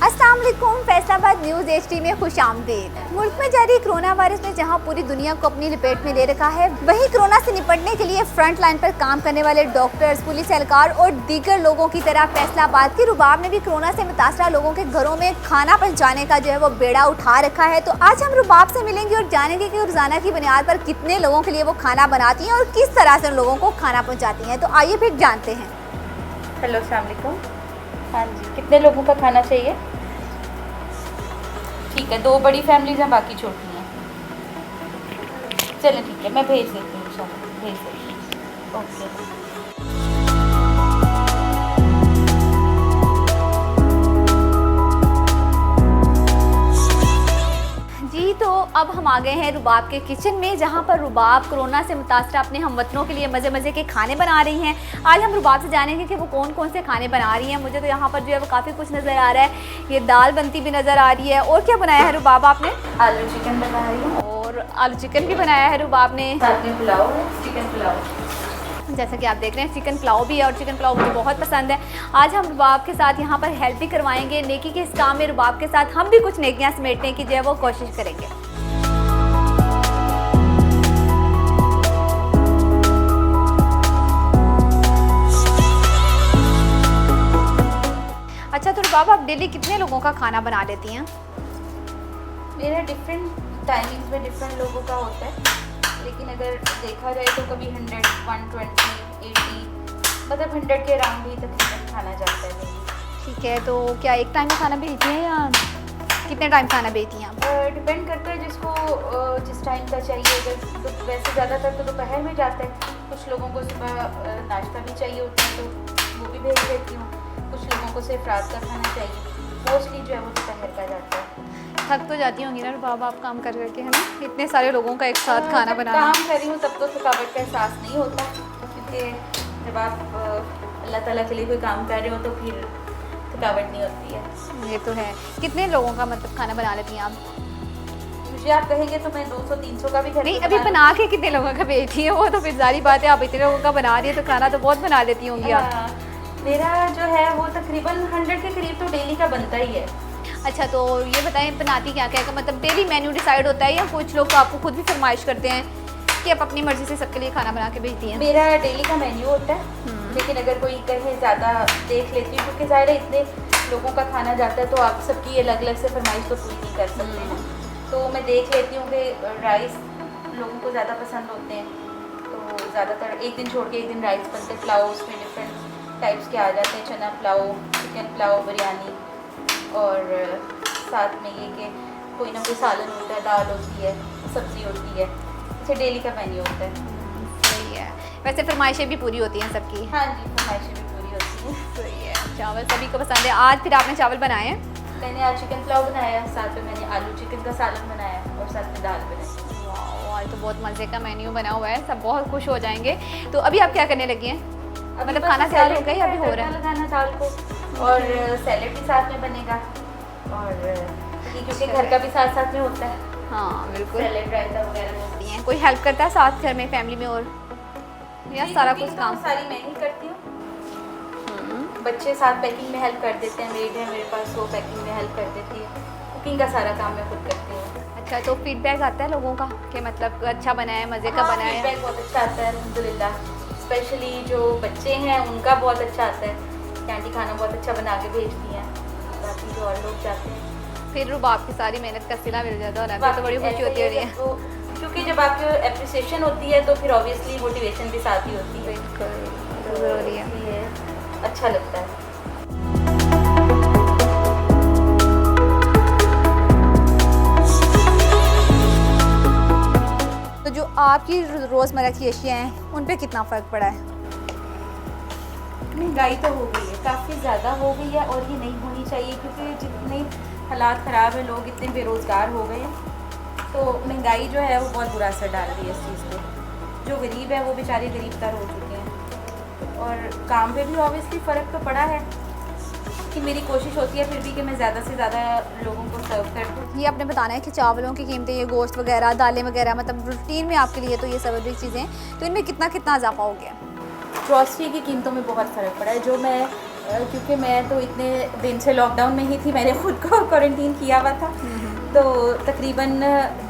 अस्सलाम वालेकुम, Faisalabad news HD में खुश आमदीद। मुल्क में जारी कोरोना वायरस ने जहां पूरी दुनिया को अपनी लपेट में ले रखा है, वहीं कोरोना से निपटने के लिए फ्रंट लाइन पर काम करने वाले डॉक्टर्स, पुलिस एहलकार और दीगर लोगों की तरह फैसलाबाद के रुबाब ने भी कोरोना से मुतासरा लोगों के घरों में खाना पहुँचाने का जो है वो बेड़ा उठा रखा है। तो आज हम रुबाब से मिलेंगे और जानेंगे कि रोजाना की बुनियाद पर कितने लोगों के लिए वो खाना बनाती हैं और किस तरह से लोगों को खाना पहुँचाती हैं। तो आइए फिर जानते हैं। हेलो, अस्सलाम वालेकुम। हाँ जी, कितने लोगों का खाना चाहिए? ठीक है, 2 बड़ी फैमिलीज हैं, बाकी छोटी हैं। चलें ठीक है, मैं भेज देती हूँ, इंशाल्लाह भेज देती हूँ। ओके। जी, तो अब हम आ गए हैं रुबाब के किचन में, जहां पर रुबाब कोरोना से मुतासरा अपने हमवतनों के लिए मज़े मज़े के खाने बना रही हैं। आज हम रुबाब से जानेंगे कि वो कौन कौन से खाने बना रही हैं। मुझे तो यहाँ पर जो है वो काफ़ी कुछ नज़र आ रहा है। ये दाल बनती भी नज़र आ रही है। और क्या बनाया है रुबाब आपने? आलू चिकन बना रही हूँ। और आलू चिकन भी बनाया है रुबाब ने। साथ में पुलाव है, चिकन पुलाव। जैसा कि आप देख रहे हैं चिकन पुलाव भी है और चिकन पुलाव मुझे बहुत पसंद है। आज हम रुबाब के साथ यहाँ पर हेल्प भी करवाएंगे। नेकी के इस काम में रुबाब के साथ हम भी कुछ नेकियाँ समेटने की जो है वो कोशिश करेंगे। अच्छा, तो रुबाब आप डेली कितने लोगों का खाना बना लेती हैं? मेरा डिफरेंट टाइमिंग्स में डिफरेंट लोगों का होता है, लेकिन अगर देखा जाए तो कभी 100, 120, 80, मतलब 100 के अराउंड ही तकरीबन खाना जाता है। ठीक है, तो क्या एक टाइम में खाना भेजती हैं या कितने टाइम खाना भेजती हैं आप? डिपेंड करता है जिसको जिस टाइम का चाहिए। अगर तो वैसे ज़्यादातर तो दोपहर में जाता है। कुछ लोगों को सुबह नाश्ता भी चाहिए होता है तो वो भी भेज देती हूँ। कुछ लोगों को सिर्फ रात का खाना चाहिए। मोस्टली जो है वो दोपहर का जाता है। थक तो जाती होंगी ना रुबाब आप काम कर करके, है ना? इतने सारे लोगों का एक साथ खाना बनाना। काम कर रही हूँ तब तो थकावट का एहसास नहीं होता, क्योंकि जब आप अल्लाह ताला के लिए कोई काम कर रहे हो तो फिर थकावट नहीं होती है। ये तो है। कितने लोगों का मतलब खाना बना लेती हैं आप? मुझे आप कहेंगे तो मैं 200-300 का भी घर नहीं, अभी बना के कितने लोगों का भेजती है? वो तो फिर सारी बात है, आप इतने लोगों का बना रही है तो खाना तो बहुत बना लेती होंगी आप। मेरा जो है वो तकरीबन 100 के करीब तो डेली का बनता ही है। अच्छा, तो ये बताएं बनाती क्या क्या है? मतलब डेली मेन्यू डिसाइड होता है या कुछ लोग आपको खुद भी फरमाइश करते हैं कि आप अपनी मर्जी से सबके लिए खाना बना के भेजती हैं? मेरा डेली का मेन्यू होता है, लेकिन अगर कोई कहे ज़्यादा देख लेती हूँ, क्योंकि ज़ाहिर है इतने लोगों का खाना जाता है तो आप सबकी अलग अलग से फरमाइश तो पूरी नहीं कर सकते हैं। तो मैं देख लेती हूँ कि राइस लोगों को ज़्यादा पसंद होते हैं, तो ज़्यादातर एक दिन छोड़ के एक दिन राइस बनते हैं। पुलाव उसमें डिफरेंट टाइप्स के आ जाते हैं, चना पुलाव, चिकन पुलाव, बिरयानी, और साथ में ये कि कोई ना कोई सालन होता है, दाल होती है, सब्ज़ी होती है। इसे डेली का मेन्यू होता है। सही है। वैसे फरमाइशें भी पूरी होती हैं सबकी? हाँ जी, फरमाइशें भी पूरी होती हैं। सही है। चावल सभी को पसंद है। आज फिर आपने चावल बनाए हैं? मैंने आज चिकन पुलाव बनाया, साथ में मैंने आलू चिकन का सालन बनाया और साथ में दाल बनाई। वाह, आज तो बहुत मज़े का मेन्यू बना हुआ है, सब बहुत खुश हो जाएंगे। तो अभी आप क्या करने लगी हैं? मतलब खाना तैयार हो गया या अभी हो रहा है? लगाना दाल को, और सैलेड भी साथ में बनेगा, और क्योंकि घर का भी साथ साथ में होता है। हाँ बिल्कुल। सैलेड, रायता वगैरह होती है। कोई हेल्प करता है साथ घर में, फैमिली में? और या सारा कुछ तो काम सारी मैं ही करती हूँ। बच्चे साथ पैकिंग में हेल्प कर देते हैं, मेड है मेरे पास, वो पैकिंग में हेल्प कर देती है। कुकिंग का सारा काम मैं खुद करती हूँ। अच्छा, तो फीडबैक आता है लोगों का कि मतलब अच्छा बना है, मज़े का बना है? फीडबैक बहुत अच्छा आता है अल्हम्दुलिल्लाह। स्पेशली जो बच्चे हैं उनका बहुत अच्छा आता है कि आंटी खाना बहुत अच्छा बना के भेजती हैं। बाकी जो और लोग जाते हैं फिर रुबाब की सारी मेहनत का सिला मिल जाता है और तो बड़ी खुशी होती है। क्योंकि जब आपकी एप्रिसिएशन होती है तो फिर ऑब्वियसली मोटिवेशन भी साथ ही होती है। बिल्कुल ज़रूरी है। ये अच्छा लगता है। तो जो आपकी रोज़मर्रा की अशियाँ हैं उन पे कितना फ़र्क पड़ा है? महंगाई तो हो गई है, काफ़ी ज़्यादा हो गई है, और ये नहीं होनी चाहिए क्योंकि जितने हालात ख़राब है, लोग इतने बेरोज़गार हो गए हैं, तो महंगाई जो है वो बहुत बुरा असर डाल रही है इस चीज़ पे। जो गरीब है वो बेचारे गरीब तर हो चुके हैं, और काम पे भी ऑब्वियसली फ़र्क तो पड़ा है कि मेरी कोशिश होती है फिर भी कि मैं ज़्यादा से ज़्यादा लोगों को सर्व कर दूँ। ये आपने बताना है कि चावलों की कीमतें, ये गोश्त वगैरह, दालें वगैरह, मतलब रूटीन में आपके लिए तो ये सब चीज़ें, तो इनमें कितना इजाफा हो गया? ग्रॉसरी की कीमतों में बहुत फ़र्क पड़ा है। जो मैं क्योंकि मैं तो इतने दिन से लॉकडाउन में ही थी, मैंने खुद को क्वारंटीन किया हुआ था, तो तकरीबन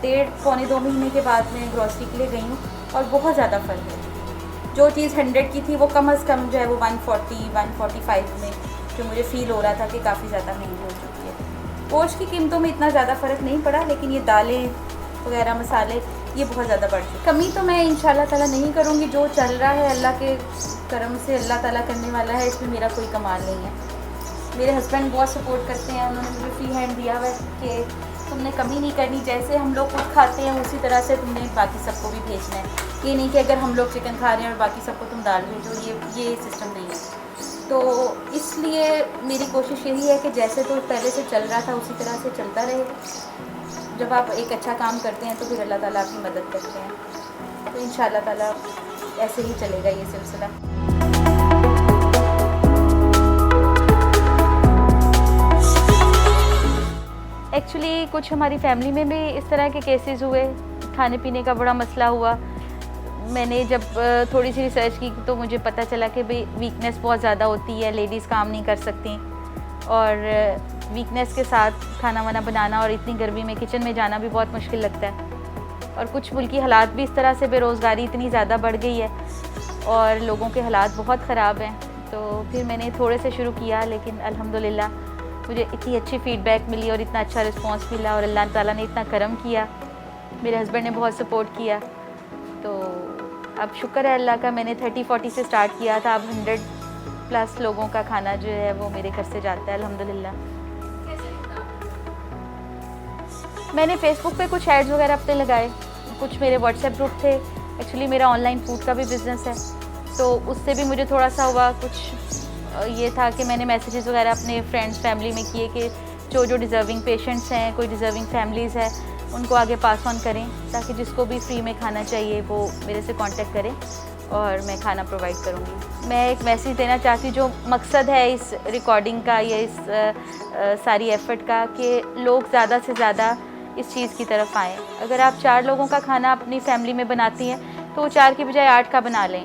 1.5-2 महीने के बाद मैं ग्रॉसरी के लिए गई हूँ और बहुत ज़्यादा फ़र्क है। जो चीज़ 100 की थी वो कम अज़ कम जो है वो 140-145 में जो मुझे फ़ील हो रहा था कि काफ़ी ज़्यादा महंगी हो चुकी है। गोश्त की कीमतों में इतना ज़्यादा फ़र्क नहीं पड़ा, लेकिन ये दालें वगैरह मसाले ये बहुत ज़्यादा बढ़ चुके। कमी तो मैं इंशाल्लाह ताला नहीं करूँगी, जो चल रहा है अल्लाह के करम से अल्लाह ताला करने वाला है, इसमें मेरा कोई कमाल नहीं है। मेरे हस्बैंड बहुत सपोर्ट करते हैं, उन्होंने मुझे फ्री हैंड दिया हुआ है कि तुमने कमी नहीं करनी, जैसे हम लोग खुद खाते हैं उसी तरह से तुमने बाकी सबको भी भेजना है। ये नहीं कि अगर हम लोग चिकन खा रहे हैं और बाकी सबको तुम दाल भेजो, ये सिस्टम नहीं है। तो इसलिए मेरी कोशिश यही है कि जैसे तो पहले से चल रहा था उसी तरह से चलता रहे। जब आप एक अच्छा काम करते हैं तो फिर अल्लाह ताला आपकी मदद करते हैं, तो इंशाअल्लाह ताला ऐसे ही चलेगा ये सिलसिला। एक्चुअली कुछ हमारी फैमिली में भी इस तरह के केसेस हुए, खाने पीने का बड़ा मसला हुआ। मैंने जब थोड़ी सी रिसर्च की तो मुझे पता चला कि भाई वीकनेस बहुत ज़्यादा होती है, लेडीज़ काम नहीं कर सकती, और वीकनेस के साथ खाना वाना बनाना और इतनी गर्मी में किचन में जाना भी बहुत मुश्किल लगता है। और कुछ मुल्की हालात भी इस तरह से, बेरोज़गारी इतनी ज़्यादा बढ़ गई है और लोगों के हालात बहुत ख़राब हैं। तो फिर मैंने थोड़े से शुरू किया, लेकिन अल्हम्दुलिल्लाह मुझे इतनी अच्छी फ़ीडबैक मिली और इतना अच्छा रिस्पांस मिला, और अल्लाह ताला ने इतना करम किया, मेरे हस्बैंड ने बहुत सपोर्ट किया। तो अब शुक्र है अल्लाह का, मैंने 30-40 से स्टार्ट किया था, अब 100+ लोगों का खाना जो है वो मेरे घर से जाता है अल्हम्दुलिल्लाह। मैंने फ़ेसबुक पे कुछ एड्स वगैरह अपने लगाए, कुछ मेरे व्हाट्सएप ग्रुप थे। एक्चुअली मेरा ऑनलाइन फूड का भी बिज़नेस है, तो उससे भी मुझे थोड़ा सा हुआ। कुछ ये था कि मैंने मैसेजेस वगैरह अपने फ्रेंड्स फैमिली में किए कि जो डिज़र्विंग पेशेंट्स हैं, कोई डिज़र्विंग फैमिलीज़ है, उनको आगे पास ऑन करें, ताकि जिसको भी फ्री में खाना चाहिए वो मेरे से कांटेक्ट करें और मैं खाना प्रोवाइड करूँगी। मैं एक मैसेज देना चाहती हूँ, जो मकसद है इस रिकॉर्डिंग का या इस सारी एफ़र्ट का, कि लोग ज़्यादा से ज़्यादा इस चीज़ की तरफ आएँ। अगर आप 4 लोगों का खाना अपनी फैमिली में बनाती हैं तो वो 4 की बजाय 8 का बना लें,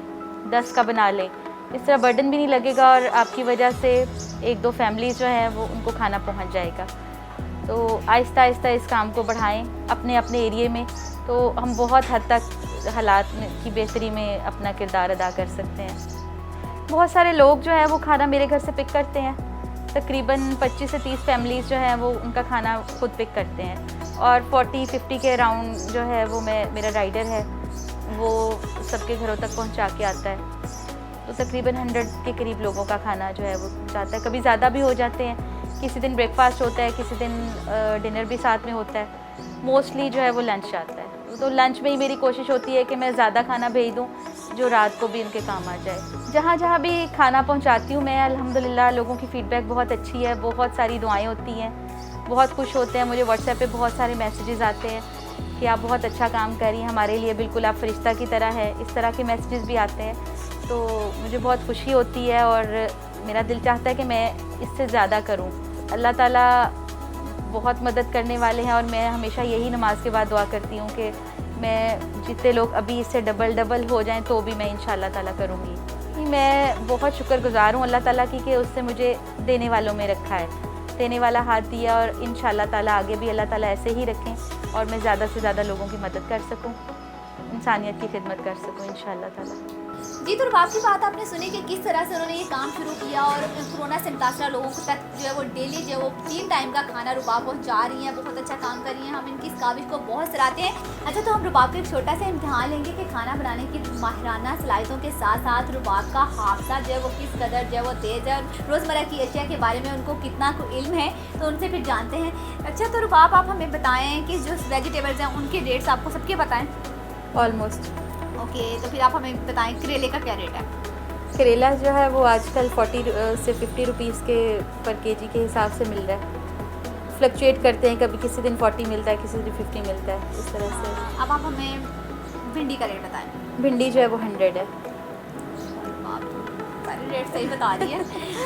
10 का बना लें। इस तरह बर्डन भी नहीं लगेगा और आपकी वजह से 1-2 फैमिली जो है वो उनको खाना पहुंच जाएगा। तो आहिस्ता आहिस्ता इस काम को बढ़ाएं अपने अपने एरिए में, तो हम बहुत हद तक हालात की बेहतरी में अपना किरदार अदा कर सकते हैं। बहुत सारे लोग जो हैं वो खाना मेरे घर से पिक करते हैं, तकरीबन 25 से 30 फैमिलीज़ जो हैं वो उनका खाना खुद पिक करते हैं, और 40-50 के अराउंड जो है वो मेरा राइडर है, वो सबके घरों तक पहुंचा के आता है। तो तकरीबन 100 के करीब लोगों का खाना जो है वो जाता है। कभी ज़्यादा भी हो जाते हैं, किसी दिन ब्रेकफास्ट होता है, किसी दिन डिनर भी साथ में होता है। मोस्टली जो है वो लंच आता है, तो लंच में ही मेरी कोशिश होती है कि मैं ज़्यादा खाना भेज दूँ जो रात को भी इनके काम आ जाए। जहाँ जहाँ भी खाना पहुँचाती हूँ मैं, अल्हम्दुलिल्लाह लोगों की फ़ीडबैक बहुत अच्छी है, बहुत सारी दुआएँ होती हैं, बहुत खुश होते हैं। मुझे व्हाट्सएप पे बहुत सारे मैसेजेस आते हैं कि आप बहुत अच्छा काम कर रही हैं, हमारे लिए बिल्कुल आप फ़रिश्ता की तरह है। इस तरह के मैसेजेस भी आते हैं, तो मुझे बहुत खुशी होती है और मेरा दिल चाहता है कि मैं इससे ज़्यादा करूं। अल्लाह ताला बहुत मदद करने वाले हैं, और मैं हमेशा यही नमाज के बाद दुआ करती हूं कि मैं जितने लोग अभी इससे डबल हो जाएं तो भी मैं इंशाअल्लाह ताला करूंगी। मैं बहुत शुक्रगुज़ार हूं अल्लाह ताला की कि उससे मुझे देने वालों में रखा है, देने वाला हाथ दिया, और इंशाअल्लाह ताला आगे भी अल्लाह ताला ऐसे ही रखें और मैं ज़्यादा से ज़्यादा लोगों की मदद कर सकूं, इंसानियत की खिदमत कर सकूं इंशाअल्लाह ताला। जी, तो रुबाब की बात आपने सुनी कि किस तरह से उन्होंने ये काम शुरू किया, और कोरोना से मुतासरा लोगों तक जो है वो डेली जो है वो 3 टाइम का खाना रुबाब पहुंचा रही हैं। बहुत अच्छा काम कर रही हैं, हम इनकी इस काविश को बहुत सराहते हैं। अच्छा, तो हम रुबाब का एक छोटा सा इम्तिहान लेंगे कि खाना बनाने की माहिराना सलाहियतों के साथ साथ रुबाब का हाफजा जो है वो किस कदर जो है वो तेज़ है, और रोज़मर्रा की अशिया के बारे में उनको कितना इल्म है, तो उनसे फिर जानते हैं। अच्छा, तो रुबाब आप हमें बताएँ कि जो वेजिटेबल्स हैं उनके रेट्स आपको सबके बताएँ? ऑलमोस्ट। ओके, तो फिर आप हमें बताएं करेले का क्या रेट है? करेला जो है वो आजकल 40 से 50 रुपीज़ के पर केजी के हिसाब से मिल रहा है। फ्लक्चुएट करते हैं, कभी किसी दिन 40 मिलता है, किसी दिन 50 मिलता है, इस तरह से। अब आप हमें भिंडी का रेट बताएं। भिंडी जो है वो 100 है। आप सारे रेट सही बता रही है।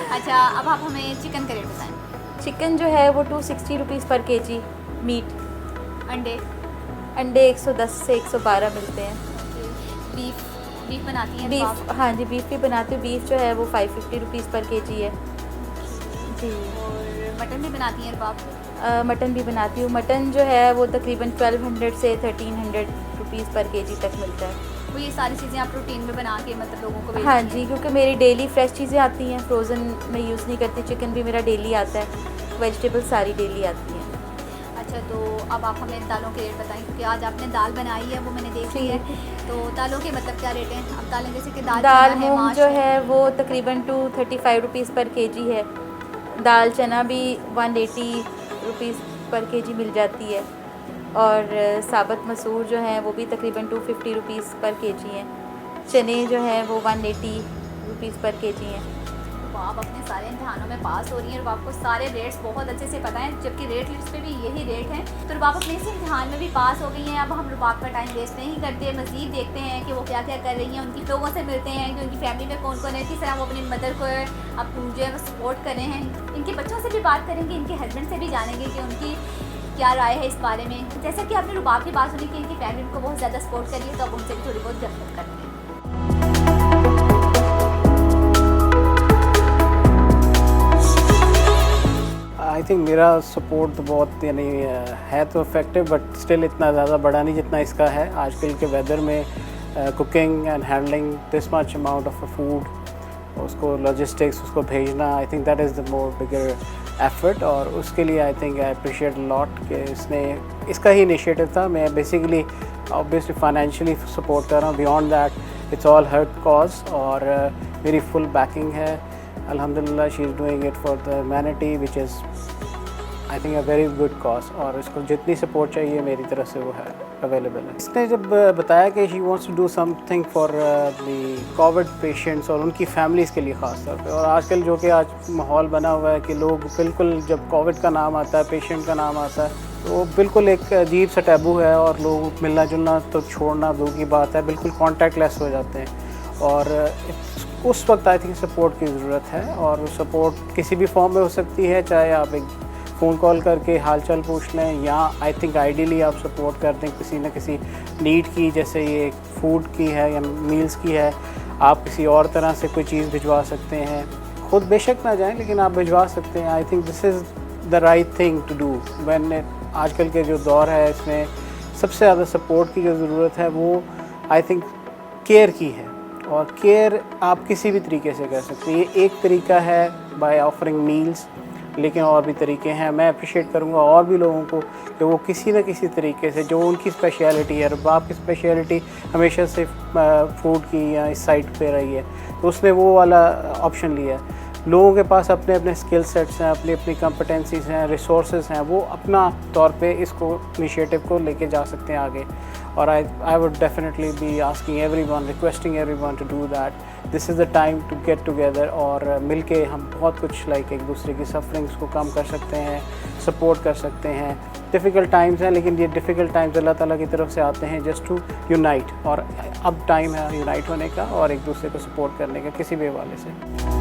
अच्छा, अब आप हमें चिकन का रेट बताएं। चिकन जो है वो 260 रुपीज़ पर केजी। मीट, अंडे 110 से 112 मिलते हैं। बीफ बनाती हैं? बीफ, हाँ जी, बीफ भी बनाती हूँ। बीफ जो है वो 550 रुपीज़ पर केजी है। जी। और मटन भी बनाती हैं रुबाब? मटन भी बनाती हूँ। मटन जो है वो तकरीबन 1200 से 1300 रुपीज़ पर केजी तक मिलता है। वो ये सारी चीज़ें आप रूटीन में बना के मतलब लोगों को हाँ बेचती जी, हैं? क्योंकि मेरी डेली फ्रेश चीज़ें आती हैं, फ्रोज़न में यूज़ नहीं करती। चिकन भी मेरा डेली आता है, वेजिटेबल सारी डेली आती हैं। अच्छा, तो अब आप हमें दालों के रेट बताएं, क्योंकि आज आपने दाल बनाई है वो मैंने देख ली है। तो दालों के मतलब क्या रेट हैं? अब दालें जैसे कि दाल दाल चना है, मूंग माश जो है वो तकरीबन 235 रुपीज़ पर केजी है। दाल चना भी 180 रुपीज़ पर केजी मिल जाती है। और साबुत मसूर जो है वो भी तकरीबन 250 रुपीज़ पर केजी हैं। चने जो है वो 180 रुपीज़ पर केजी हैं। तो आप अपने सारे इम्तहानों में पास हो रही हैं और आपको सारे रेट्स बहुत अच्छे से पता हैं, जबकि रेट लिस्ट पे भी यही रेट हैं। तो रुबाब अपने इस इम्तहान में भी पास हो गई हैं। अब हम रुबाब का टाइम वेस्ट नहीं करते, मज़ीद देखते हैं कि वो क्या क्या कर रही हैं, उनकी लोगों से मिलते हैं कि उनकी फैमिली में कौन कौन है, किस तरह वो अपनी मदर को अब जो है वो सपोर्ट कर रहे हैं। इनके बच्चों से भी बात करेंगे, इनके हस्बैंड से भी जानेंगे कि उनकी क्या राय है इस बारे में। जैसा कि आपने रुबाब की बात सुनी कि इनकी फैमिली उनको बहुत ज़्यादा सपोर्ट कर रही है, तो अब उनसे भी थोड़ी बहुत गपशप करते हैं। आई थिंक मेरा सपोर्ट तो बहुत यानी है तो इफ़ेक्टिव, बट स्टिल इतना ज़्यादा बड़ा नहीं जितना इसका है। आजकल के वेदर में cooking and handling this much amount of food, उसको लॉजिस्टिक्स, उसको भेजना, I think that is the more bigger effort. और उसके लिए I think I appreciate lot कि इसने इसका ही इनिशिएटिव था। मैं बेसिकली ऑब्वियसली फाइनेंशियली सपोर्ट कर रहा हूँ, beyond that it's all her cause. और मेरी फुल बैकिंग है अल्हम्दुलिल्लाह। She is doing it for the humanity which is I think a very good cause, और इसको जितनी सपोर्ट चाहिए मेरी तरफ से वो है अवेलेबल है। इसने जब बताया कि she wants to do something for the COVID patients और उनकी फैमिलीज़ के लिए ख़ास तौर पे, और आजकल जो कि आज माहौल बना हुआ है कि लोग बिल्कुल जब कोविड का नाम आता है, पेशेंट का नाम आता है, तो बिल्कुल एक अजीब सा टैबू है और लोग मिलना जुलना तो छोड़ना दूर की बात है, बिल्कुल कॉन्टैक्टलेस हो जाते हैं। और उस वक्त आई थिंक सपोर्ट की ज़रूरत है, और वो सपोर्ट किसी भी फॉर्म में हो सकती है, चाहे आप एक फ़ोन कॉल करके हालचाल पूछ लें, या आई थिंक आइडियली आप सपोर्ट कर दें किसी न किसी नीड की, जैसे ये फूड की है या मील्स की है। आप किसी और तरह से कोई चीज़ भिजवा सकते हैं, खुद बेशक ना जाएं लेकिन आप भिजवा सकते हैं। I think this is the right thing to do when आजकल के जो दौर है इसमें सबसे ज़्यादा सपोर्ट की जो ज़रूरत है वो आई थिंक केयर की है। और केयर आप किसी भी तरीके से कर सकते हैं। ये एक तरीका है बाय ऑफरिंग मील्स, लेकिन और भी तरीके हैं। मैं अप्रिशिएट करूँगा और भी लोगों को कि वो किसी न किसी तरीके से जो उनकी स्पेशलिटी है, रुबाब की स्पेशलिटी हमेशा से फूड की या इस साइड पे रही है, तो उसने वो वाला ऑप्शन लिया है। लोगों के पास अपने अपने स्किल सेट्स हैं, अपनी अपनी कॉम्पिटेंसीज़ हैं, रिसोर्सेज हैं, वो अपना तौर पे इसको इनिशिएटिव को लेके जा सकते हैं आगे। और I would definitely be asking everyone, requesting everyone to do that. This is the time to get together, और मिलके हम बहुत कुछ लाइक एक दूसरे की सफरिंग्स को कम कर सकते हैं, सपोर्ट कर सकते हैं। डिफ़िकल्ट टाइम्स हैं, लेकिन ये डिफ़िकल्ट टाइम्स अल्लाह ताला की तरफ से आते हैं जस्ट टू यूनाइट, और अब टाइम है यूनाइट होने का और एक दूसरे को सपोर्ट करने का किसी भी हवाले से।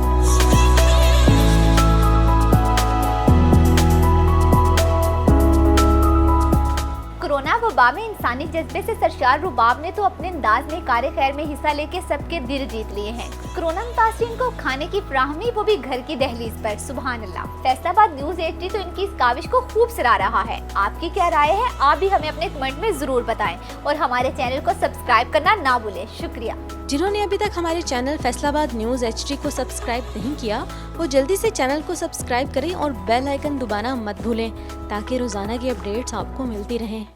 कोरोना वबा में इंसानी जज्बे से सरशार रुबाब ने तो अपने अंदाज में कार्य खैर में हिस्सा लेके सबके दिल जीत लिए हैं। कोरोना मुतासिरीन को खाने की फ्राहमी, वो भी घर की दहलीज पर। सुभान अल्लाह। फैसलाबाद न्यूज़ 80 तो इनकी इस काविश को खूब सराह रहा है। आपकी क्या राय है? आप भी हमें अपने कमेंट में जरूर बताएं, और हमारे चैनल को सब्सक्राइब करना ना भूलें। शुक्रिया। जिन्होंने अभी तक हमारे चैनल फैसलाबाद न्यूज़ HD को सब्सक्राइब नहीं किया, वो जल्दी से चैनल को सब्सक्राइब करें और बेल आइकन दबाना मत भूलें, ताकि रोजाना की अपडेट्स आपको मिलती रहें।